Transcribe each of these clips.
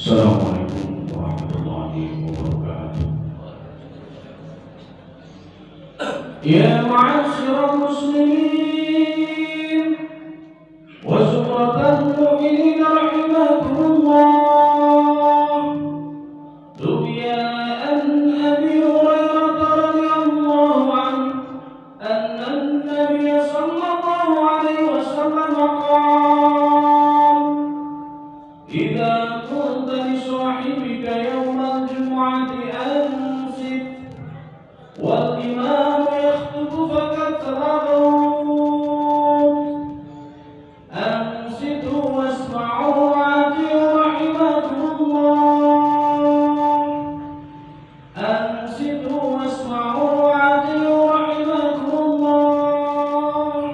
Assalamualaikum warahmatullahi wabarakatuh. Ya ma'asyiral muslimin wa zumratal mu'minin rahimakumullah. Ruwiya an Abi Hurairah radhiyallahu anhu anna an-nabiy sallallahu alaihi wasallam qala idza qulta li sahibika yawm al-jum'ati ansit wal imam yakhutbu faqad tadawwut ansitu wasma'u wa'ati'u rahimakumullah ansitu wasma'u wa'ati'u rahimakumullah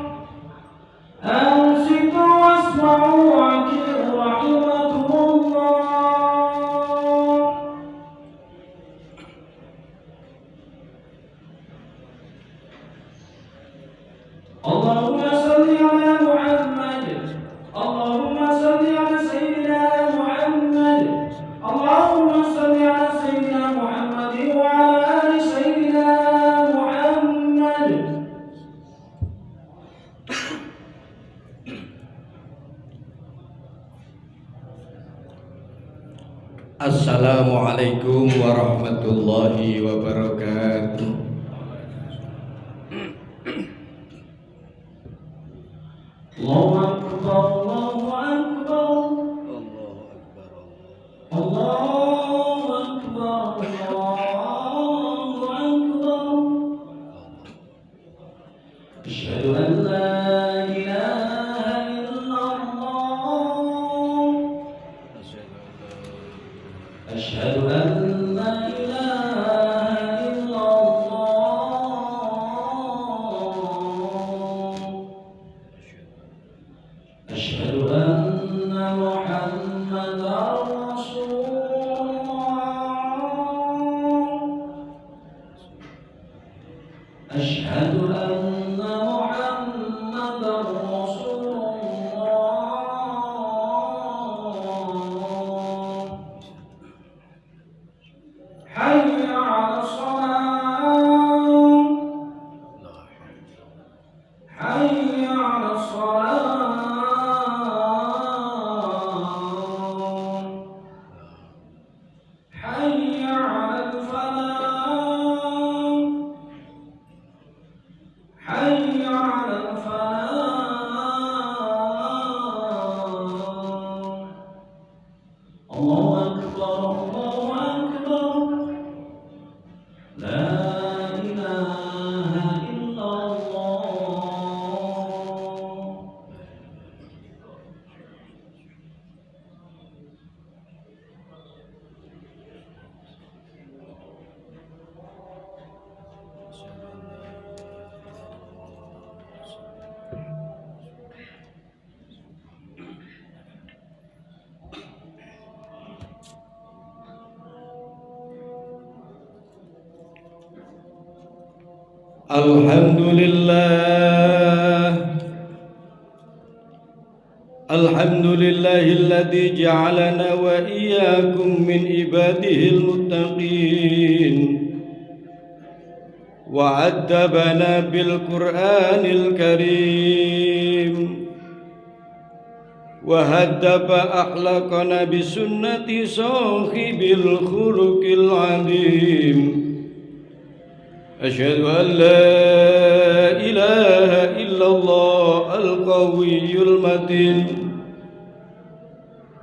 ansitu wasma'u wa'ati'u rahimakumullah. Allahumma salli ala Muhammad, Allahumma salli ala Sayyidina Muhammad, Allahumma salli ala Sayyidina Muhammad wa ala ali Sayyidina Muhammad. Assalamualaikum warahmatullahi wabarakatuh. Allahu Akbar, Allahu Akbar, Allahu Akbar, Allahu Akbar. Asyhadu an la ilaha illallah. Asyhadu an la ilaha illallah. Asyhadu anna Muhammadar Rasulullah. Asyhadu anna Muhammadar Rasulullah. Hayya 'alas shalah. Hayya 'alas shalah. Hayya 'alal falah. Hayya 'alal falah. Allahu Akbar, Allahu Akbar. La ilaha illallah. Alhamdulillahilladzi ja'alana wa iyyakum min ibadihil muttaqin wa 'addabana bil Qur'anil karim wa haddaba akhlaqana bi sunnati sahibil khuluqil 'azim. Asyhadu an la ilaha illallah al-qawiyyul matin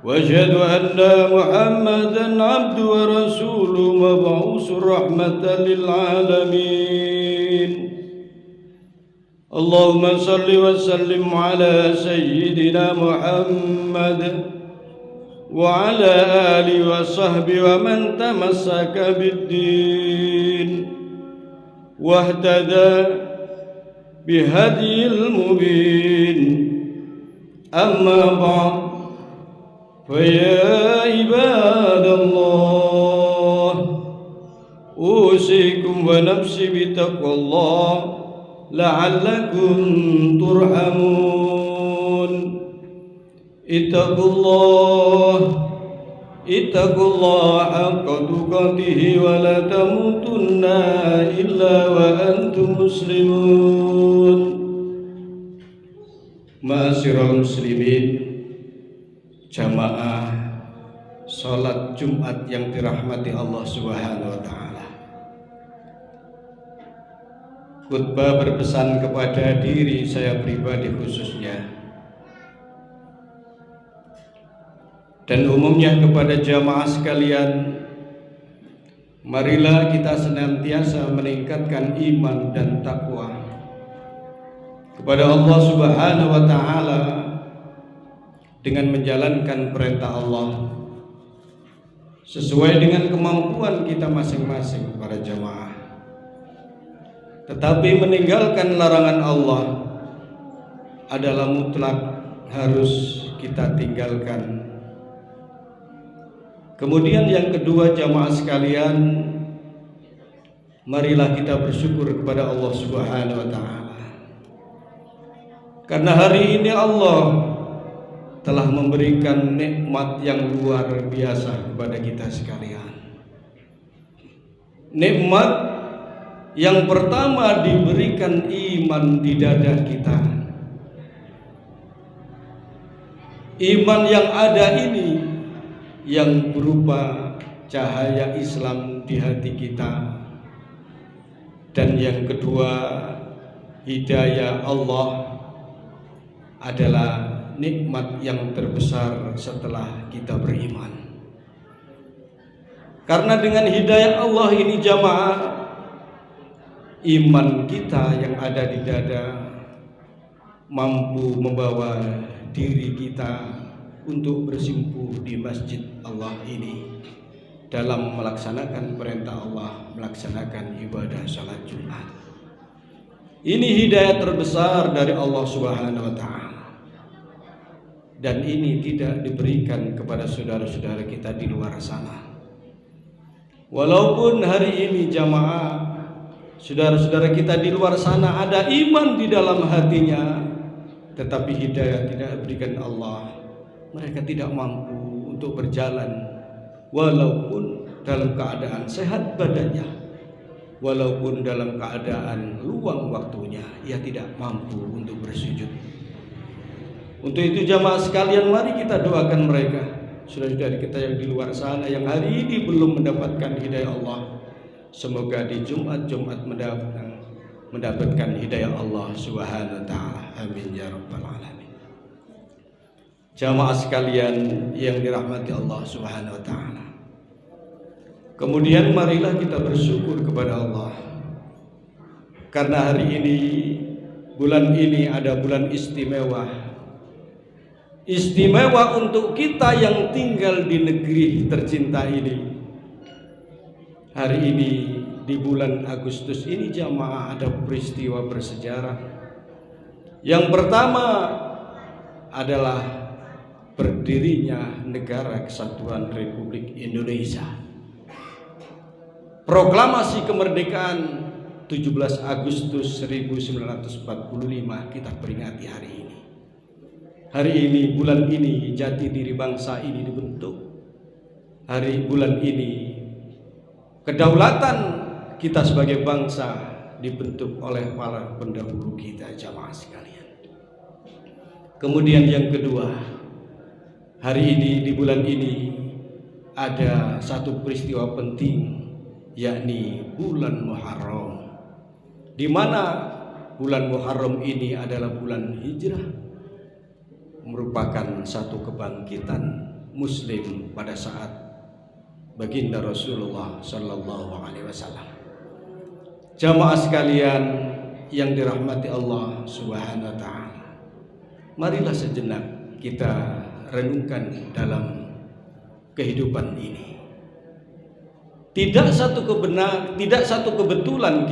wa asyhadu anna Muhammadan 'abduhu wa rasuluhu mab'utsur rahmatan lil alamin. Allahumma salli wa sallim ala sayyidina Muhammad wa ala alihi wa sahbihi wa man tamassaka bid-din واهتدى بهدي المبين. أما بعد فيا عباد الله أوصيكم ونفسي بتقوى الله لعلكم ترحمون. اتقوا الله ittaqullaha haqqa tuqatih wa la tamutunna illa wa antum muslimun. Ma'asyiral muslimin, jamaah salat Jumat yang dirahmati Allah Subhanahu wa taala. Khutbah berpesan kepada diri saya pribadi khususnya dan umumnya kepada jamaah sekalian. Marilah kita senantiasa meningkatkan iman dan takwa kepada Allah Subhanahu wa taala dengan menjalankan perintah Allah sesuai dengan kemampuan kita masing-masing para jamaah. Tetapi meninggalkan larangan Allah adalah mutlak harus kita tinggalkan. Kemudian yang kedua, jamaah sekalian, marilah kita bersyukur kepada Allah Subhanahu wa taala. Karena hari ini Allah telah memberikan nikmat yang luar biasa kepada kita sekalian. Nikmat yang pertama diberikan iman di dada kita. Iman yang ada ini yang berupa cahaya Islam di hati kita. Dan yang kedua, hidayah Allah adalah nikmat yang terbesar setelah kita beriman. Karena dengan hidayah Allah ini jamaah, iman kita yang ada di dada mampu membawa diri kita untuk bersimpuh di masjid Allah ini dalam melaksanakan perintah Allah, melaksanakan ibadah salat Jumat. Ini hidayah terbesar dari Allah Subhanahu wa taala. Dan ini tidak diberikan kepada saudara-saudara kita di luar sana. Walaupun hari ini jamaah, saudara-saudara kita di luar sana ada iman di dalam hatinya, tetapi hidayah tidak diberikan Allah. Mereka tidak mampu untuk berjalan walaupun dalam keadaan sehat badannya, walaupun dalam keadaan luang waktunya, ia tidak mampu untuk bersujud. Untuk itu jamaah sekalian, mari kita doakan mereka, saudara-saudara kita yang di luar sana yang hari ini belum mendapatkan hidayah Allah. Semoga di Jumat-Jumat mendapatkan hidayah Allah Subhanahu wa taala. Amin ya rabbal alamin. Jamaah sekalian yang dirahmati Allah Subhanahu wa taala. Kemudian marilah kita bersyukur kepada Allah. Karena hari ini, bulan ini ada bulan istimewa. Istimewa untuk kita yang tinggal di negeri tercinta ini. Hari ini di bulan Agustus ini jamaah ada peristiwa bersejarah. Yang pertama adalah berdirinya Negara Kesatuan Republik Indonesia. Proklamasi kemerdekaan 17 Agustus 1945 kita peringati hari ini. Hari ini, bulan ini, jati diri bangsa ini dibentuk. Bulan ini, kedaulatan kita sebagai bangsa dibentuk oleh para pendahulu kita, jamaah sekalian. Kemudian yang kedua, hari ini, di bulan ini, ada satu peristiwa penting, yakni bulan Muharram, di mana bulan Muharram ini adalah bulan hijrah, merupakan satu kebangkitan Muslim pada saat baginda Rasulullah Sallallahu Alaihi Wasallam. Jamaah sekalian yang dirahmati Allah Subhanahu Wa Taala, marilah sejenak kita renungkan dalam kehidupan ini. Tidak satu kebetulan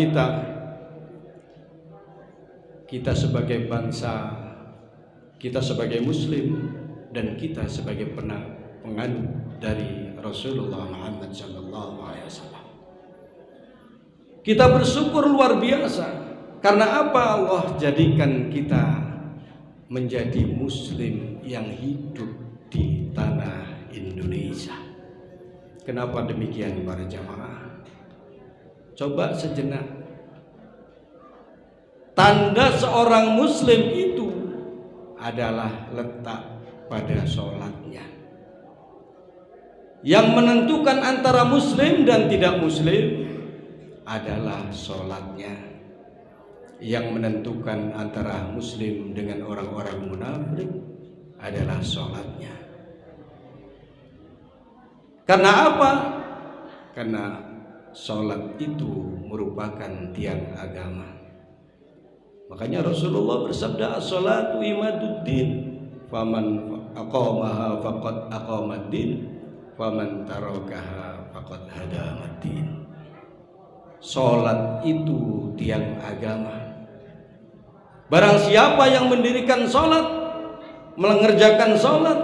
kita sebagai bangsa, kita sebagai Muslim, dan kita sebagai penganut dari Rasulullah Muhammad Sallallahu Alaihi Wasallam. Kita bersyukur luar biasa. Karena apa? Allah jadikan kita menjadi Muslim yang hidup di tanah Indonesia. Kenapa demikian para jamaah? Coba sejenak. Tanda seorang muslim itu adalah letak pada sholatnya. Yang menentukan antara muslim dan tidak muslim adalah sholatnya. Yang menentukan antara muslim dengan orang-orang munafik adalah sholatnya. Karena apa? Karena sholat itu merupakan tiang agama. Makanya Rasulullah bersabda, as-sholatu imaduddin, faman aqamaha faqad aqamaddin, faman tarakaha faqad hadamaddin. Sholat itu tiang agama. Barang siapa yang mendirikan sholat, mengerjakan sholat,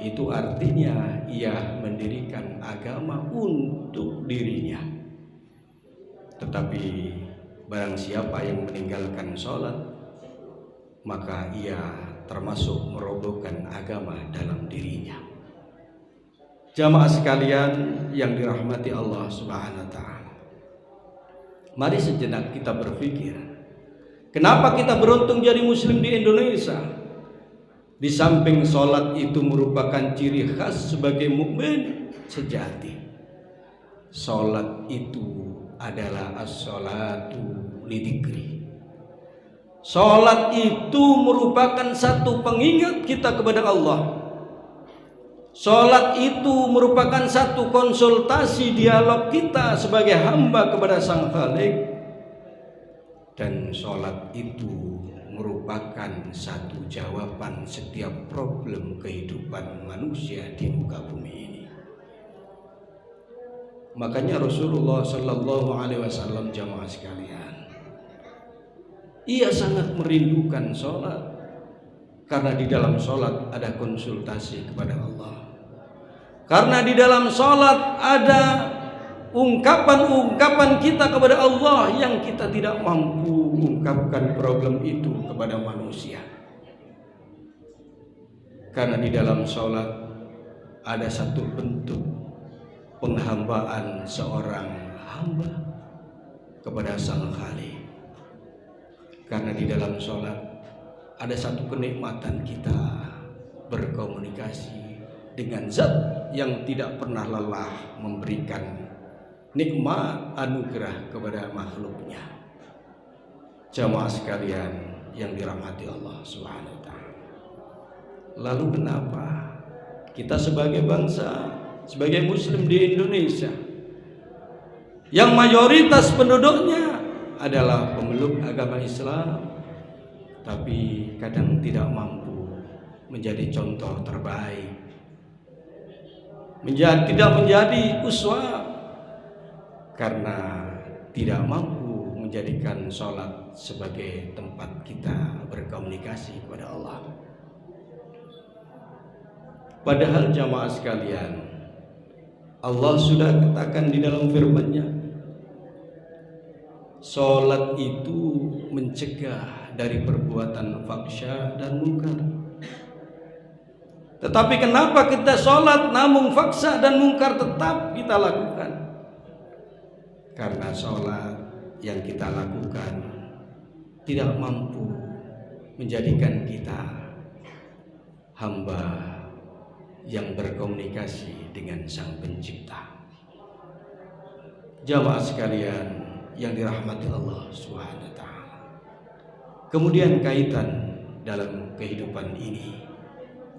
itu artinya ia mendirikan agama untuk dirinya. Tetapi barang siapa yang meninggalkan sholat, maka ia termasuk merobohkan agama dalam dirinya. Jamaah sekalian yang dirahmati Allah Subhanahu wa ta'ala, mari sejenak kita berpikir, kenapa kita beruntung jadi muslim di Indonesia? Di samping sholat itu merupakan ciri khas sebagai mukmin sejati, sholat itu adalah as-sholatu lidzikri. Sholat itu merupakan satu pengingat kita kepada Allah. Sholat itu merupakan satu konsultasi dialog kita sebagai hamba kepada Sang Khalik. Dan sholat itu merupakan satu jawaban setiap problem kehidupan manusia di muka bumi ini. Makanya Rasulullah Sallallahu Alaihi Wasallam, jamaah sekalian, ia sangat merindukan sholat, karena di dalam sholat ada konsultasi kepada Allah. Karena di dalam sholat ada ungkapan-ungkapan kita kepada Allah yang kita tidak mampu ungkapkan problem itu kepada manusia. Karena di dalam sholat ada satu bentuk penghambaan seorang hamba kepada Sang Khalik. Karena di dalam sholat ada satu kenikmatan kita berkomunikasi dengan Zat yang tidak pernah lelah memberikan nikmat anugerah kepada makhluknya. Jamaah sekalian yang dirahmati Allah Subhanahu wa ta'ala, lalu kenapa kita sebagai bangsa, sebagai muslim di Indonesia yang mayoritas penduduknya adalah pemeluk agama Islam, tapi kadang tidak mampu menjadi contoh terbaik, tidak menjadi uswah, karena tidak mampu menjadikan sholat sebagai tempat kita berkomunikasi kepada Allah. Padahal jamaah sekalian, Allah sudah katakan di dalam firman-Nya, sholat itu mencegah dari perbuatan fahsya dan munkar. Tetapi kenapa kita sholat namun fahsya dan munkar tetap kita lakukan? Karena sholat yang kita lakukan tidak mampu menjadikan kita hamba yang berkomunikasi dengan Sang Pencipta. Jamaah sekalian yang dirahmati Allah Subhanahu wa ta'ala, kemudian kaitan dalam kehidupan ini,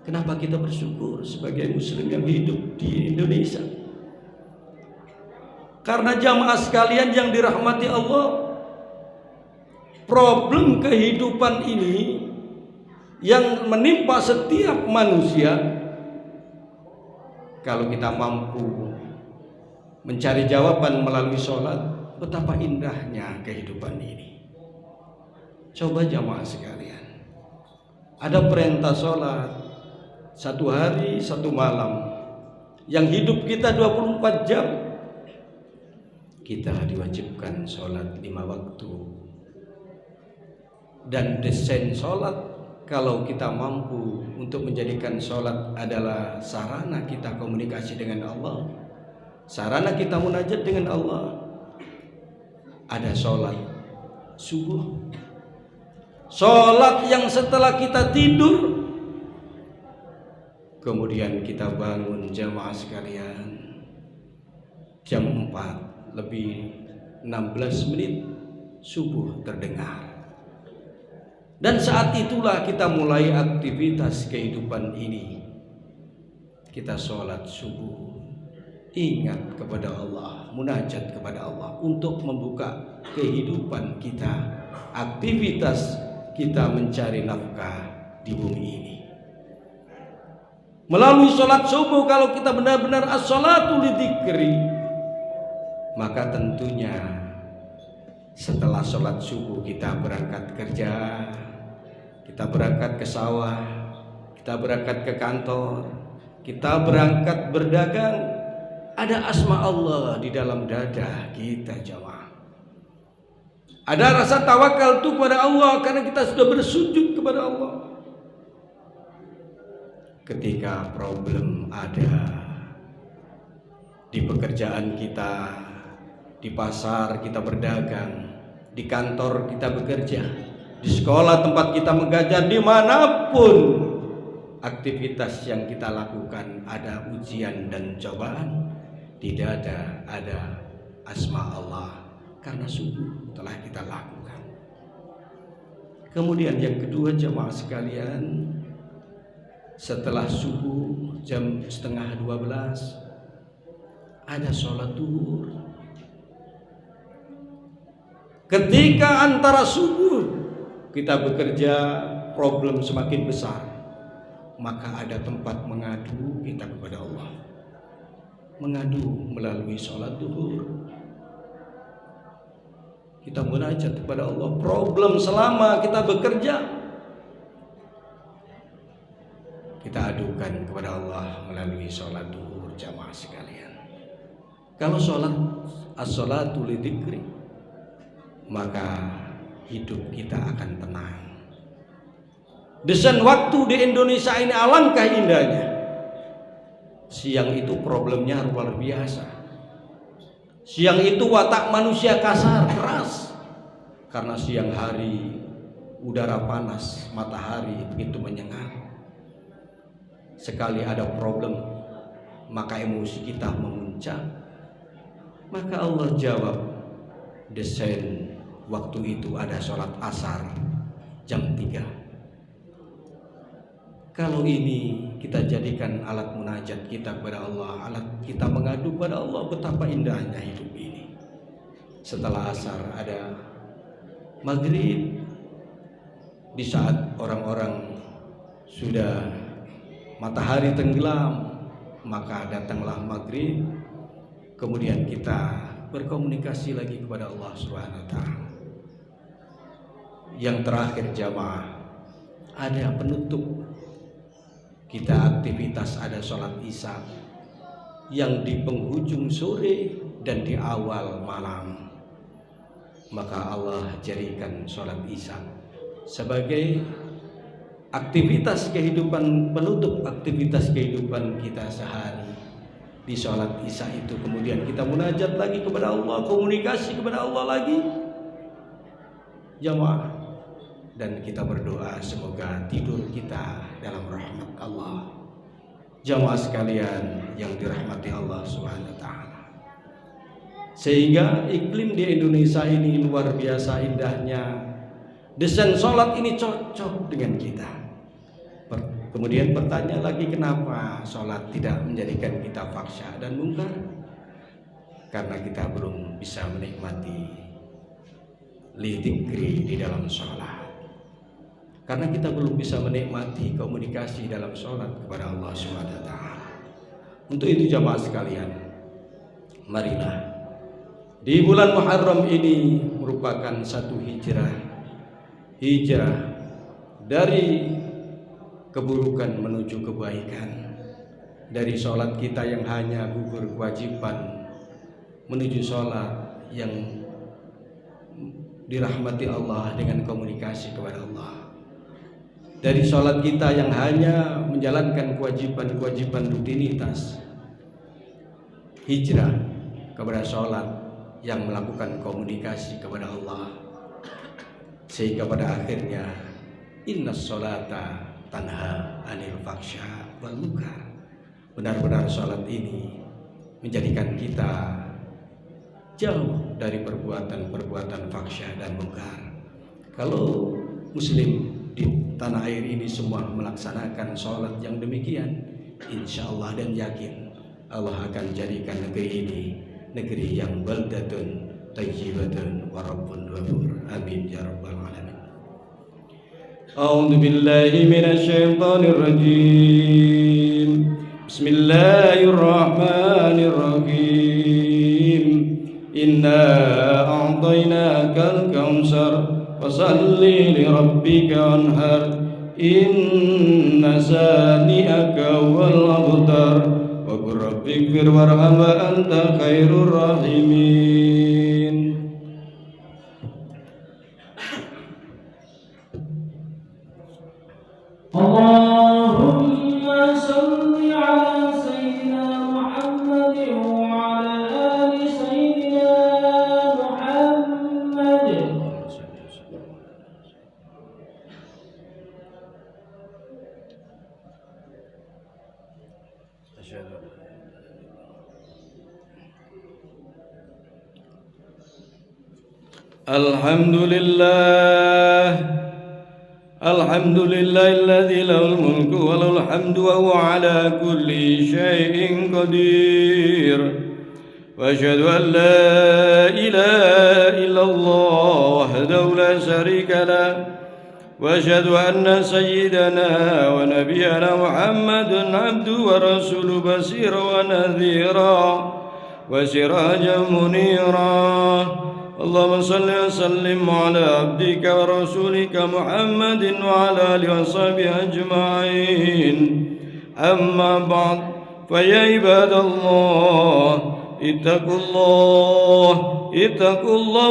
kenapa kita bersyukur sebagai muslim yang hidup di Indonesia? Karena jamaah sekalian yang dirahmati Allah, problem kehidupan ini yang menimpa setiap manusia, kalau kita mampu mencari jawaban melalui sholat, betapa indahnya kehidupan ini. Coba jamaah sekalian, ada perintah sholat satu hari satu malam, yang hidup kita 24 jam, kita diwajibkan sholat 5 waktu. Dan desain sholat, kalau kita mampu untuk menjadikan sholat adalah sarana kita komunikasi dengan Allah, sarana kita munajat dengan Allah. Ada sholat subuh, sholat yang setelah kita tidur, kemudian kita bangun jamaah sekalian jam 4 lebih 16 menit subuh terdengar. Dan saat itulah kita mulai aktivitas kehidupan ini. Kita sholat subuh, ingat kepada Allah, munajat kepada Allah untuk membuka kehidupan kita, aktivitas kita mencari nafkah di bumi ini. Melalui sholat subuh, kalau kita benar-benar as-sholatu lidzikri, maka tentunya setelah sholat subuh kita berangkat kerja, kita berangkat ke sawah, kita berangkat ke kantor, kita berangkat berdagang, ada asma Allah di dalam dada kita jamaah. Ada rasa tawakal itu kepada Allah karena kita sudah bersujud kepada Allah. Ketika problem ada di pekerjaan kita, di pasar kita berdagang, di kantor kita bekerja, di sekolah tempat kita mengajar, dimanapun aktivitas yang kita lakukan ada ujian dan cobaan, tidak ada asma Allah karena subuh telah kita lakukan. Kemudian yang kedua jamaah sekalian, setelah subuh jam 11:30 ada sholat duhur. Ketika antara subuh kita bekerja, problem semakin besar, maka ada tempat mengadu kita kepada Allah. Mengadu melalui sholat duhur. Kita munajat kepada Allah. Problem selama kita bekerja, kita adukan kepada Allah melalui sholat duhur jamaah sekalian. Kalau sholat as-sholatu lidzikri, maka hidup kita akan tenang. Desain waktu di Indonesia ini alangkah indahnya. Siang itu problemnya luar biasa. Siang itu watak manusia kasar, keras. Karena siang hari udara panas, matahari begitu menyengat. Sekali ada problem, maka emosi kita memuncak. Maka Allah jawab, desain waktu itu ada sholat asar jam 3. Kalau ini kita jadikan alat munajat kita kepada Allah, alat kita mengadu kepada Allah, betapa indahnya hidup ini. Setelah asar ada maghrib, di saat orang-orang sudah matahari tenggelam, maka datanglah maghrib. Kemudian kita berkomunikasi lagi kepada Allah Subhanahu wa ta'ala. Yang terakhir jamaah, ada penutup kita aktivitas, ada sholat isya yang di penghujung sore dan di awal malam. Maka Allah jadikan sholat isya sebagai aktivitas kehidupan, penutup aktivitas kehidupan kita sehari. Di sholat isya itu kemudian kita munajat lagi kepada Allah, komunikasi kepada Allah lagi jamaah, dan kita berdoa semoga tidur kita dalam rahmat Allah. Jamaah sekalian yang dirahmati Allah Subhanahu wa ta'ala, sehingga iklim di Indonesia ini luar biasa indahnya. Desain sholat ini cocok dengan kita. Kemudian bertanya lagi, kenapa sholat tidak menjadikan kita fahsya dan mungkar? Karena kita belum bisa menikmati lidzikri di dalam sholat. Karena kita belum bisa menikmati komunikasi dalam sholat kepada Allah Subhanahu wa ta'ala. Untuk itu jamaah sekalian, marilah di bulan Muharram ini merupakan satu hijrah dari keburukan menuju kebaikan, dari sholat kita yang hanya gugur kewajiban menuju sholat yang dirahmati Allah dengan komunikasi kepada Allah, dari sholat kita yang hanya menjalankan kewajiban-kewajiban rutinitas hijrah kepada sholat yang melakukan komunikasi kepada Allah, sehingga pada akhirnya innas sholata tanha anil faksha wal munkar. Benar-benar sholat ini menjadikan kita jauh dari perbuatan-perbuatan faksha dan munkar. Kalau muslim di tanah air ini semua melaksanakan sholat yang demikian, insya Allah dan yakin Allah akan jadikan negeri ini negeri yang baldatun tayyibatun wa rabbun ghafur. Amin ya rabbal alamin. A'udzu billahi minasy syaithanir rajim. Bismillahirrahmanirrahim. Inna a'tainakal kautsar fasalli li rabbika wanhar. Inna sani'aka wal abtar. Wa qur rabbighfir warham wa anta khairur rahimin. Allahumma salli ala sayyidina Muhammad wa ala ali sayyidina Muhammad. Alhamdulillahilladzi lahul mulku wa lahul hamdu wa huwa ala kulli syai'in qadir. Wa asyhadu an la ilaha illallah wahdahu la syarika lah. Wa asyhadu anna sayyidana wa nabiyyana Muhammadan abduhu wa rasuluhu basira wa nadhira wa sirajan munira. Allahumma salli wa sallim ala abdika wa rasulika Muhammadin wa ala alihi wa sahbihi ajma'in. Amma ba'd, fa ya ibadallah ittaqullah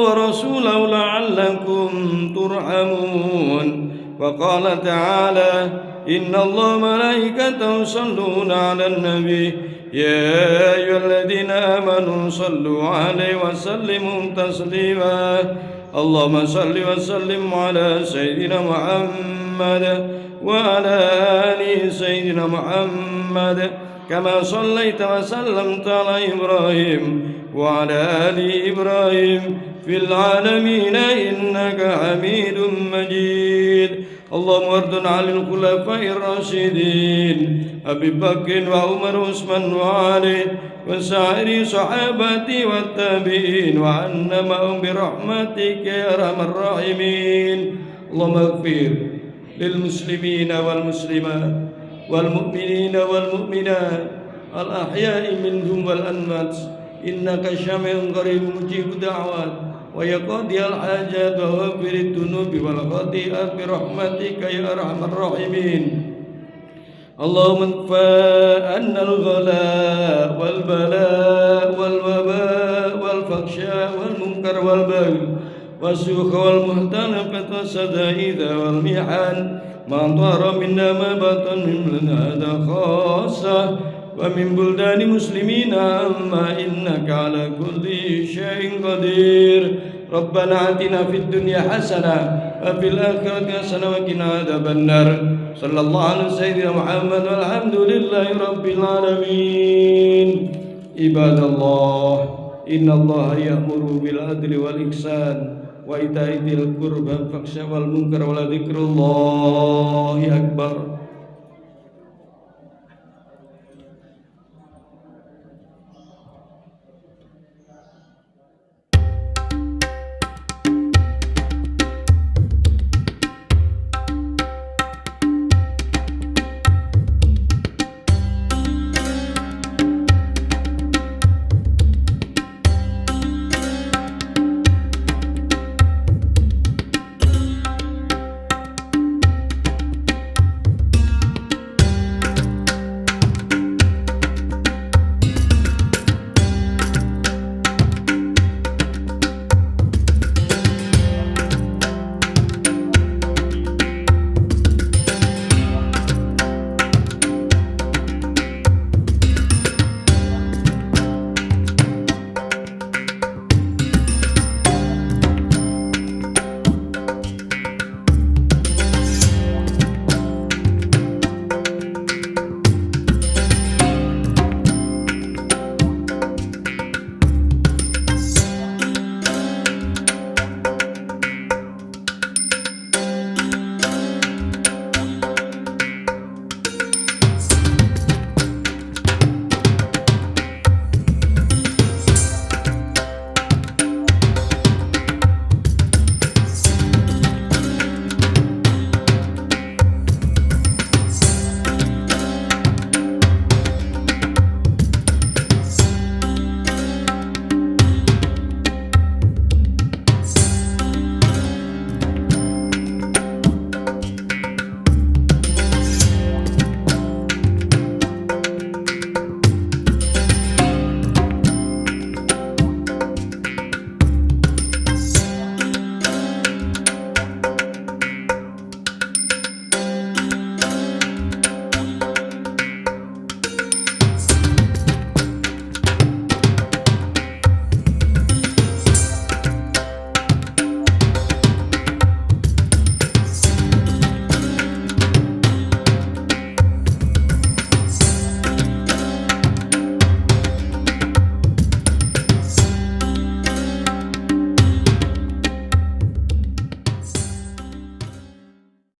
wa rasulahu la'allakum turhamun. Wa qala ta'ala inna Allah malaikatahu yusalluna 'alan nabi. يا أيها الذين آمنوا صلوا عليه وسلموا تسليما. اللهم صل وسلم على سيدنا محمد وعلى آل سيدنا محمد كما صليت وسلمت على إبراهيم وعلى آل إبراهيم في العالمين إنك حميد مجيد. اللهم وارض عن الخلفاء الراشدين أبي بكر وعمر وعثمان وعلي وسائر صحابته والتابعين وعنا معهم برحمتك يا أرحم الراحمين. اللهم اغفر للمسلمين والمسلمات والمؤمنين والمؤمنات الأحياء منهم والأموات إنك سميع قريب مجيب الدعوات ويقضي الحاجات وغفر الذنوب والخطيئات برحمتك يا أرحم الراحمين. اللهم ادفع عنا الغلاء والبلاء والوباء والفحشاء والمنكر والبغي والسوء والمختلفة والسدائد والمحن ما ظهر منا ما بطن من هذا خاصة ومن بلدان مسلمين أما إنك على كل شيء قدير. ربنا آتنا في الدنيا حسنة وفي الآخرة حسنة وقنا عذاب النار. صلى الله على سيدنا محمد والحمد لله رب العالمين. عباد الله إن الله يأمر بالعدل والإحسان وإيتاء ذي القربى والفحشاء والمنكر ولذكر الله أكبر